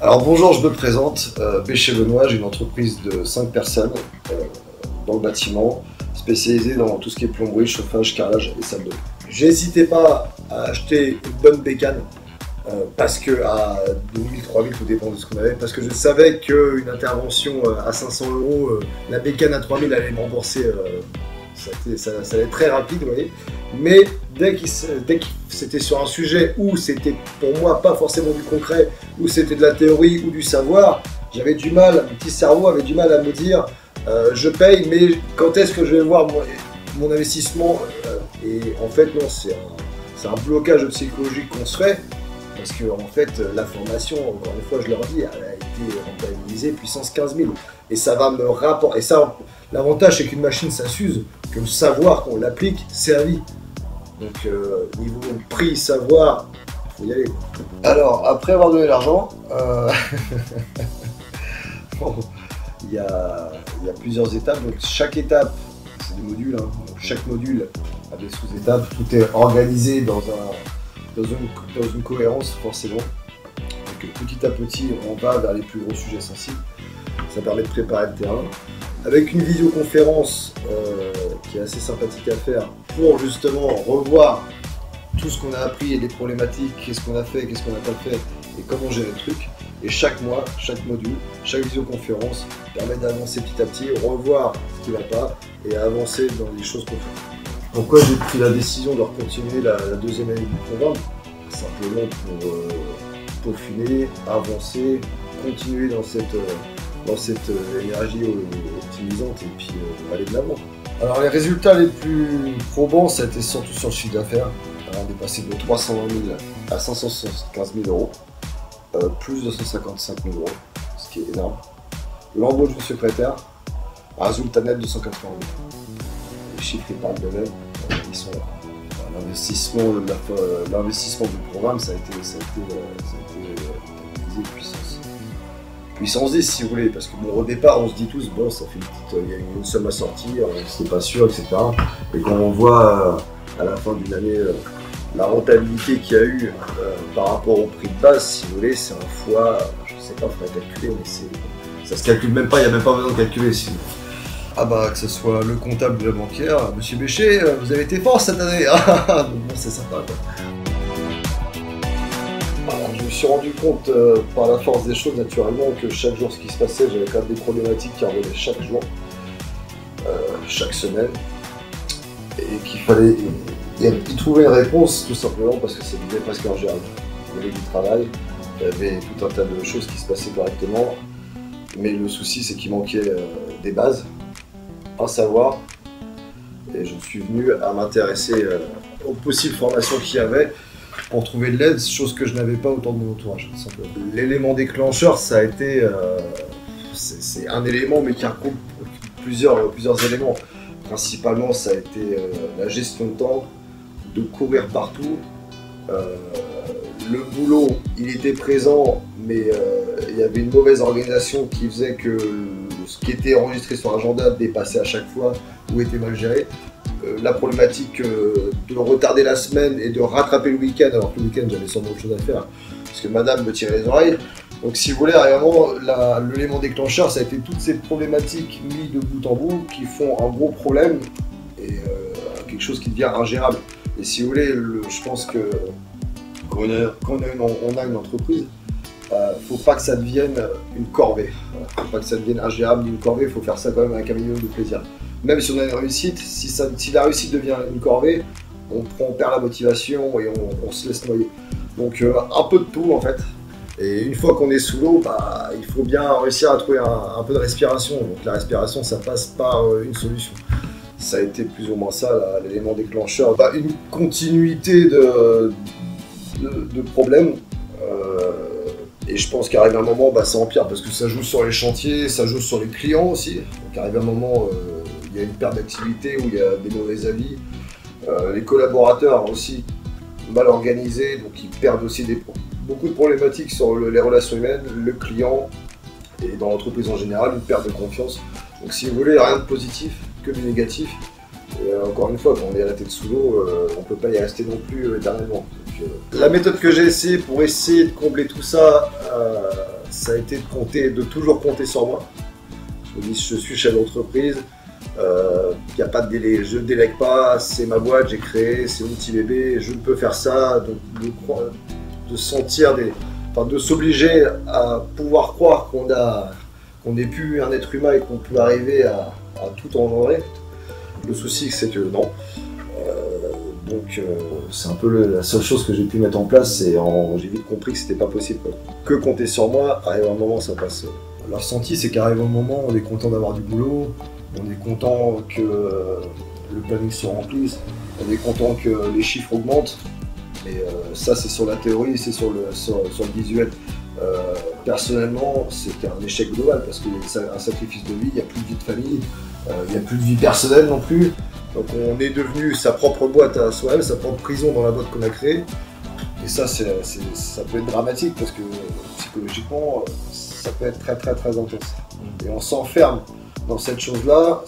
Alors bonjour, je me présente, Béché Benoît, j'ai une entreprise de 5 personnes dans le bâtiment, spécialisée dans tout ce qui est plomberie, chauffage, carrelage et salle de bain. J'hésitais pas à acheter une bonne bécane, parce que à 2000, 3000, tout dépend de ce qu'on avait, parce que je savais qu'une intervention à 500 €, la bécane à 3000 allait me rembourser, ça allait être très rapide, vous voyez. Mais dès que c'était sur un sujet où c'était pour moi pas forcément du concret, où c'était de la théorie ou du savoir, j'avais du mal, mon petit cerveau avait du mal à me dire je paye, mais quand est-ce que je vais voir mon investissement et en fait non, c'est un blocage psychologique qu'on se fait, parce que en fait la formation, encore une fois je leur dis, elle a été rentabilisée puissance 15 000 et ça va me rapporter, et ça l'avantage c'est qu'une machine ça s'use, que le savoir qu'on l'applique c'est à vie. Donc niveau prix, savoir, il faut y aller. Alors, après avoir donné l'argent, bon, il y a plusieurs étapes. Donc chaque étape, c'est des modules, hein. Donc, chaque module a des sous-étapes. Tout est organisé dans une cohérence forcément. Donc petit à petit, on va vers les plus gros sujets sensibles. Ça permet de préparer le terrain. Avec une visioconférence qui est assez sympathique à faire pour justement revoir tout ce qu'on a appris et les problématiques, qu'est-ce qu'on a fait, qu'est-ce qu'on n'a pas fait et comment gérer le truc. Et chaque mois, chaque module, chaque visioconférence permet d'avancer petit à petit, revoir ce qui ne va pas et avancer dans les choses qu'on fait. Pourquoi j'ai pris la décision de continuer la deuxième année du programme? Simplement pour peaufiner, avancer, continuer dans cette énergie optimisante et puis aller de l'avant. Alors les résultats les plus probants, ça a été surtout sur le chiffre d'affaires. On est passé de 320 000 à 575 000 €, plus de 155 000 €, ce qui est énorme. L'embauche de secrétaire, un résultat net de 180 000 €. Les chiffres ils parlent d'eux-mêmes, ils sont là. L'investissement du programme, ça a été puissance 10 si vous voulez, parce que bon, au départ on se dit tous bon ça fait il y a une somme à sortir, c'était pas sûr, etc. Et quand on voit à la fin d'une année la rentabilité qu'il y a eu par rapport au prix de base, si vous voulez, c'est un fois, je sais pas, il faudrait calculer, mais ça se calcule même pas, il n'y a même pas besoin de calculer sinon. Ah bah que ce soit le comptable de la banquière, monsieur Béché, vous avez été fort cette année, bon c'est sympa quoi. Je me suis rendu compte par la force des choses naturellement que chaque jour ce qui se passait, j'avais quand même des problématiques qui revenaient chaque jour, chaque semaine, et qu'il fallait y trouver une réponse tout simplement parce que c'était presque ingérable. Il y avait du travail, il y avait tout un tas de choses qui se passaient correctement, mais le souci c'est qu'il manquait des bases, un savoir, et je suis venu à m'intéresser aux possibles formations qu'il y avait pour trouver de l'aide, chose que je n'avais pas autour de mon entourage. L'élément déclencheur, ça a été, c'est un élément mais qui regroupe plusieurs éléments. Principalement, ça a été la gestion de temps, de courir partout. Le boulot, il était présent, mais il y avait une mauvaise organisation qui faisait que ce qui était enregistré sur l'agenda dépassait à chaque fois ou était mal géré. La problématique de retarder la semaine et de rattraper le week-end, alors que le week-end j'avais sûrement autre chose à faire, parce que madame me tirait les oreilles. Donc si vous voulez, vraiment, l'élément déclencheur, ça a été toutes ces problématiques mises de bout en bout qui font un gros problème et quelque chose qui devient ingérable. Et si vous voulez, je pense que quand on a une entreprise, faut pas que ça devienne une corvée. Faut pas que ça devienne ingérable ni une corvée, il faut faire ça quand même avec un minimum de plaisir. Même si on a une réussite, si la réussite devient une corvée, on perd la motivation et on se laisse noyer. Donc un peu de tout en fait. Et une fois qu'on est sous l'eau, bah, il faut bien réussir à trouver un peu de respiration. Donc la respiration, ça passe par une solution. Ça a été plus ou moins ça l'élément déclencheur. Bah, une continuité de problèmes. Et je pense qu'arrive un moment, bah, ça empire parce que ça joue sur les chantiers, ça joue sur les clients aussi. Donc arrive un moment, il y a une perte d'activité où il y a des mauvais avis. Les collaborateurs aussi mal organisés, donc ils perdent aussi beaucoup de problématiques sur les relations humaines, le client et dans l'entreprise en général, une perte de confiance. Donc si vous voulez, rien de positif, que du négatif. Et encore une fois, quand on est à la tête sous l'eau, on ne peut pas y rester non plus éternellement. Donc, la méthode que j'ai essayé pour essayer de combler tout ça, ça a été de toujours compter sur moi. Je me dis, je suis chef d'entreprise, il n'y a pas de délai, je ne délègue pas, c'est ma boîte, j'ai créé, c'est mon petit bébé, je peux faire ça, de sentir de s'obliger à pouvoir croire qu'on n'est plus un être humain et qu'on peut arriver à tout engendrer. Le souci, c'est que non. Donc c'est un peu la seule chose que j'ai pu mettre en place, et j'ai vite compris que c'était pas possible, quoi. Que compter sur moi, arrive un moment, ça passe. Le ressenti, c'est qu'arrive un moment, on est content d'avoir du boulot, on est content que le planning se remplisse, on est content que les chiffres augmentent. Mais ça, c'est sur la théorie, c'est sur le visuel. Personnellement, c'était un échec global parce qu'il y a un sacrifice de vie, il n'y a plus de vie de famille, il n'y a plus de vie personnelle non plus. Donc on est devenu sa propre boîte à soi-même, sa propre prison dans la boîte qu'on a créée. Et ça, ça peut être dramatique parce que psychologiquement, ça peut être très très très intense. Et on s'enferme dans cette chose-là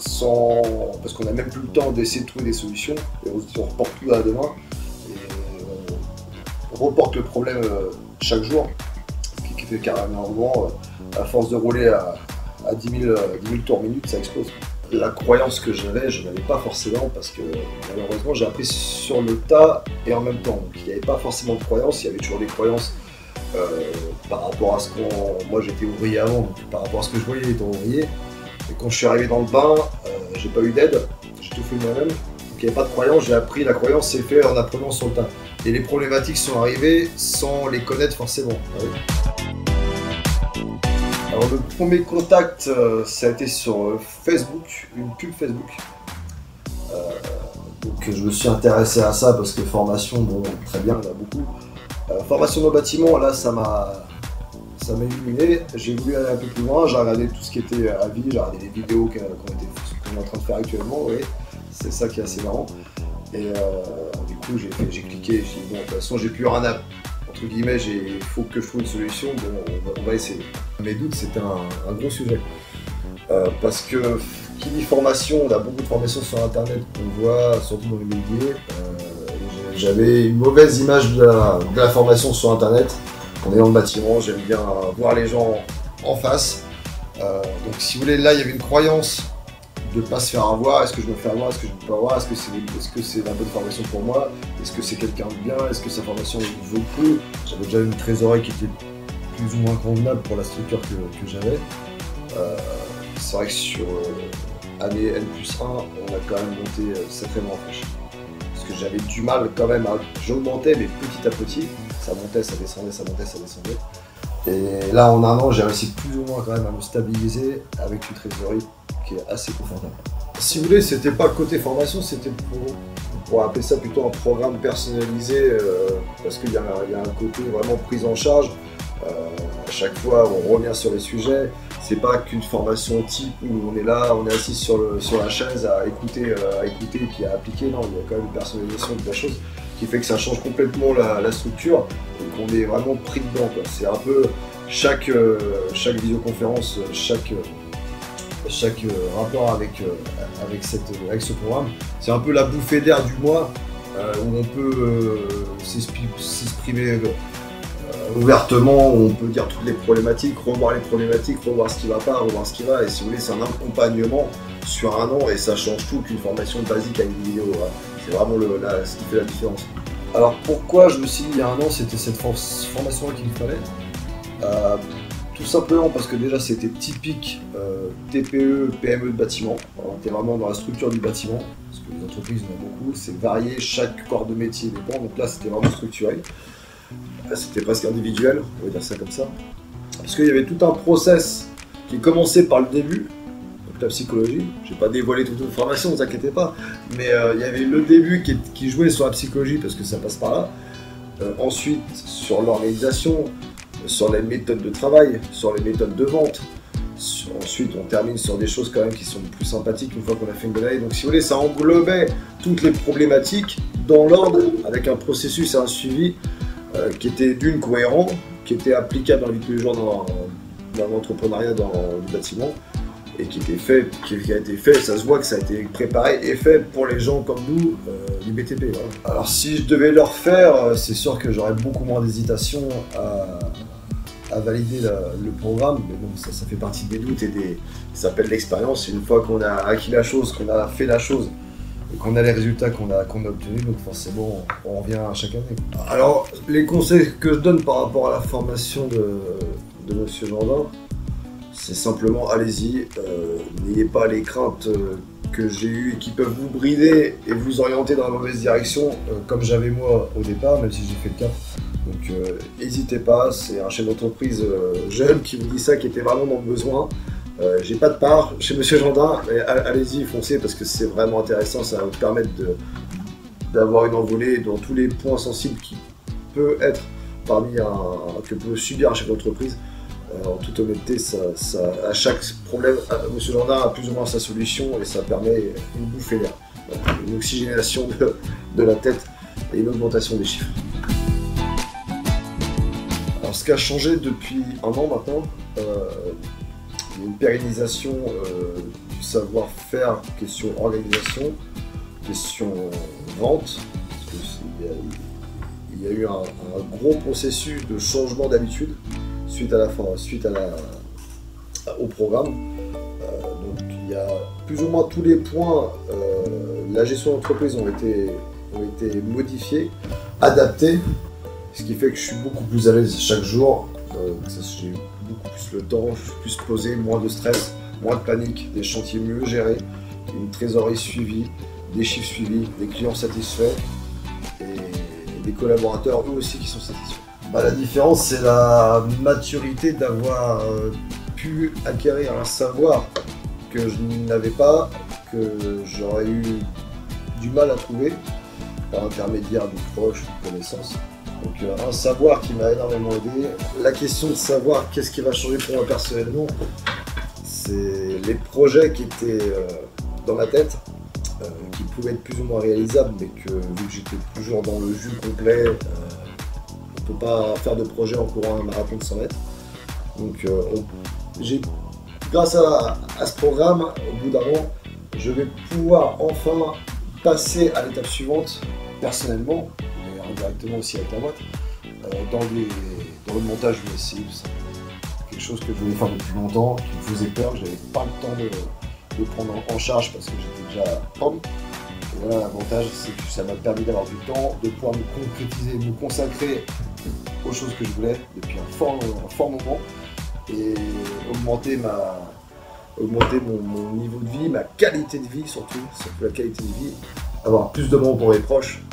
parce qu'on n'a même plus le temps d'essayer de trouver des solutions. Et on se dit on reporte tout à demain. Et on reporte le problème chaque jour. Ce qui fait carrément, à force de rouler à 10 000 tours minute, ça explose. La croyance que j'avais, je n'avais pas forcément parce que malheureusement j'ai appris sur le tas et en même temps. Donc il n'y avait pas forcément de croyances, il y avait toujours des croyances par rapport à ce qu'on... Moi j'étais ouvrier avant, donc par rapport à ce que je voyais étant ouvrier. Et quand je suis arrivé dans le bain, j'ai pas eu d'aide, j'ai tout fait moi-même. Donc il n'y avait pas de croyance, j'ai appris, la croyance c'est fait en apprenant sur le tas. Et les problématiques sont arrivées sans les connaître forcément. Alors le premier contact, ça a été sur Facebook, une pub Facebook. Donc je me suis intéressé à ça parce que formation, bon, très bien, il y en a beaucoup. Formation dans le bâtiment, là, ça m'a illuminé. J'ai voulu aller un peu plus loin, j'ai regardé tout ce qui était à vie, j'ai regardé les vidéos qu'on est en train de faire actuellement, oui. C'est ça qui est assez marrant. Et du coup, j'ai cliqué, j'ai dit, bon, de toute façon, j'ai plus rien à... Entre guillemets, il faut que je trouve une solution, bon, on va essayer. Mes doutes, c'était un gros sujet. Parce que, qui dit formation, on a beaucoup de formations sur internet qu'on voit, surtout dans les médias. J'avais une mauvaise image de la formation sur internet. On est dans le bâtiment, j'aime bien voir les gens en face. Donc si vous voulez, là il y avait une croyance de ne pas se faire avoir. Est-ce que je me fais avoir? Est-ce que je ne peux pas avoir? Est-ce que c'est la bonne formation pour moi? Est-ce que c'est quelqu'un de bien? Est-ce que sa formation vaut le coup? J'avais déjà une trésorerie qui était plus ou moins convenable pour la structure que j'avais. C'est vrai que sur année N+1, on a quand même monté sacrément en flèche. Parce que j'avais du mal quand même j'augmentais, mais petit à petit, ça montait, ça descendait, ça montait, ça descendait. Et là, en un an, j'ai réussi plus ou moins quand même à me stabiliser avec une trésorerie qui est assez confortable. Si vous voulez, c'était pas le côté formation, c'était pour appeler ça plutôt un programme personnalisé, parce qu'il y a un côté vraiment prise en charge. À chaque fois, on revient sur les sujets. C'est pas qu'une formation type où on est là, on est assis sur la chaise à écouter et puis à appliquer. Non, il y a quand même une personnalisation de la chose qui fait que ça change complètement la structure et qu'on est vraiment pris dedans, quoi. C'est un peu chaque visioconférence, chaque rapport avec ce programme, c'est un peu la bouffée d'air du mois où on peut s'exprimer ouvertement, où on peut dire toutes les problématiques, revoir les problématiques, revoir ce qui va pas, revoir ce qui va. Et si vous voulez, c'est un accompagnement sur un an et ça change tout qu'une formation basique à une vidéo. Voilà. C'est vraiment ce qui fait la différence. Alors pourquoi je me suis dit il y a un an c'était cette formation-là qu'il me fallait? Tout simplement parce que déjà c'était typique TPE, PME de bâtiment. On était vraiment dans la structure du bâtiment, parce que les entreprises il y en a beaucoup, c'est varié, chaque corps de métier dépend, donc là c'était vraiment structuré. C'était presque individuel, on va dire ça comme ça. Parce qu'il y avait tout un process qui commençait par le début, donc la psychologie. Je n'ai pas dévoilé toute une formation, ne vous inquiétez pas. Mais il y avait le début qui jouait sur la psychologie, parce que ça passe par là. Ensuite, sur l'organisation, sur les méthodes de travail, sur les méthodes de vente. Ensuite, on termine sur des choses quand même qui sont plus sympathiques une fois qu'on a fait une bonne année. Donc si vous voulez, ça englobait toutes les problématiques dans l'ordre, avec un processus et un suivi qui était d'une cohérent, qui était applicable dans la vie de tous les jours dans l'entrepreneuriat du bâtiment et qui a été fait, ça se voit que ça a été préparé et fait pour les gens comme nous du BTP. Voilà. Alors si je devais le refaire, c'est sûr que j'aurais beaucoup moins d'hésitation à valider le programme, mais bon, ça fait partie des doutes et ça s'appelle l'expérience. Et une fois qu'on a acquis la chose, qu'on a fait la chose, et qu'on a les résultats qu'on a obtenus, donc forcément on revient à chaque année. Alors les conseils que je donne par rapport à la formation de Monsieur Jourdain, c'est simplement allez-y, n'ayez pas les craintes que j'ai eues et qui peuvent vous brider et vous orienter dans la mauvaise direction, comme j'avais moi au départ, même si j'ai fait le cap. Donc n'hésitez pas, c'est un chef d'entreprise jeune qui vous dit ça, qui était vraiment dans le besoin. J'ai pas de part chez Monsieur Gendin, mais allez-y, foncez parce que c'est vraiment intéressant, ça va vous permettre d'avoir une envolée dans tous les points sensibles qui peut être que peut subir un chef d'entreprise. En toute honnêteté, à chaque problème, Monsieur Gendin a plus ou moins sa solution et ça permet une bouffée d'air, une oxygénation de la tête et une augmentation des chiffres. Alors, ce qui a changé depuis un an maintenant, il y a une pérennisation du savoir-faire, question organisation, question vente, parce qu'il y a eu un gros processus de changement d'habitude suite au programme. Donc il y a plus ou moins tous les points, la gestion d'entreprise ont été modifiés, adaptés, ce qui fait que je suis beaucoup plus à l'aise chaque jour. J'ai beaucoup plus le temps, je suis plus posé, moins de stress, moins de panique, des chantiers mieux gérés, une trésorerie suivie, des chiffres suivis, des clients satisfaits et des collaborateurs eux aussi qui sont satisfaits. La différence, c'est la maturité d'avoir pu acquérir un savoir que je n'avais pas, que j'aurais eu du mal à trouver par l'intermédiaire de proches, de connaissances. Donc un savoir qui m'a énormément aidé. La question de savoir qu'est-ce qui va changer pour moi personnellement, c'est les projets qui étaient dans ma tête, qui pouvaient être plus ou moins réalisables, mais que vu que j'étais toujours dans le jus complet, on ne peut pas faire de projet en courant un marathon de 100 mètres. Donc grâce à ce programme, au bout d'un an, je vais pouvoir enfin passer à l'étape suivante personnellement, mais indirectement aussi avec la boîte, dans le montage du SCI, tout ça. Quelque chose que je voulais faire depuis longtemps, qui me faisait peur, que je n'avais pas le temps de prendre en charge parce que j'étais déjà homme. Et voilà, l'avantage, c'est que ça m'a permis d'avoir du temps, de pouvoir me concrétiser, me consacrer aux choses que je voulais depuis un fort moment et augmenter mon niveau de vie, ma qualité de vie surtout la qualité de vie, avoir plus de moments pour mes proches,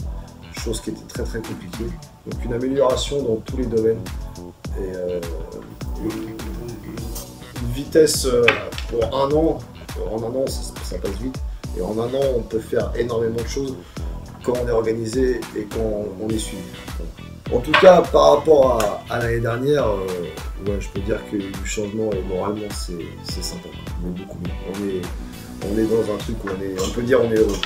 chose qui était très très compliquée. Donc une amélioration dans tous les domaines et une vitesse pour un an, en un an ça passe vite et en un an on peut faire énormément de choses quand on est organisé et quand on est suivi. En tout cas, par rapport à l'année dernière, ouais, je peux dire qu'il y a eu du changement et moralement c'est sympa. On est beaucoup mieux. On est dans un truc où on peut dire on est heureux.